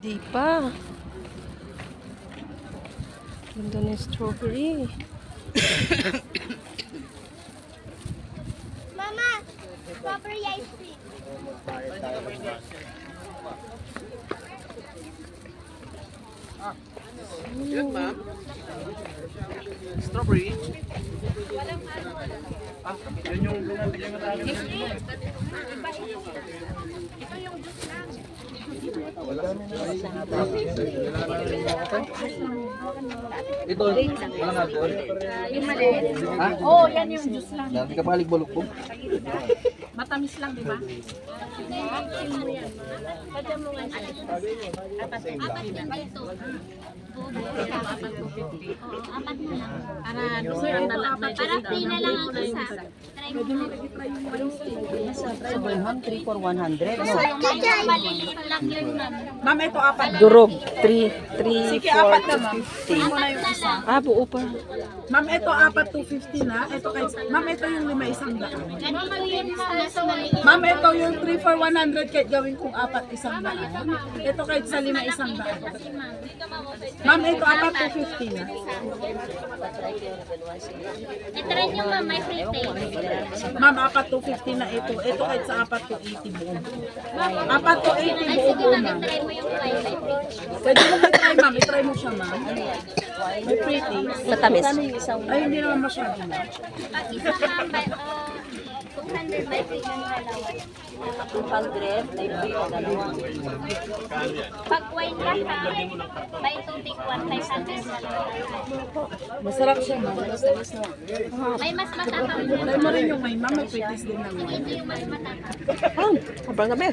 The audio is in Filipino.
Di pa. Ganda ng strawberry. Mama, strawberry ice cream. Yun, ma'am. Strawberry. Yun yung binabigyan mo tayo. Ito, walang alcohol. Yung maliit. Ha? Oo, yan yung juice lang. Hindi ka palig bulok po. Matamis lang, di ba? Para gusto lang na Para free na lang ang isa. Try mo. Sa Burnham, 3 for 100. No? Maliliit lang yun, ma'am. Ma'am, ito apat. Durog. 3, Sige, 4, apat na, ma'am. Kunin mo na yung isa. Ah, buo pa. Ma'am, ito apat 250 na. Ito kay Ma'am, ito yung 5 100. Ganito yun, mas maliit. Ma'am, ito yung 3 for 100 kahit gawin kong apat 100. Ito kahit sa 5 100. Ma'am, ito apat 250 na. Ito rin yung ma'am, may free taste. Ma'am, apat 250 na ito. Ito kahit sa apat 280 buo. Apat 280 Ay, buo sige buo, ma'am, ma'am. try mo yung white. May free taste. Pwede mo i-try, ma'am. I-try mo siya, ma'am. May free taste. Matamis. Ay, hindi naman masyado, ma'am. Pag isa ma'am, 200 may free yung dalawa. 200, may free na dalawa. Pag wine ka ha, buy 2 take 1, 500 na lang. Masarap siya, ma'am. May mas matapang Try mo rin yung may, ma'am. May free taste din naman. Ito yung mas matapang. Ah, sobrang gabi.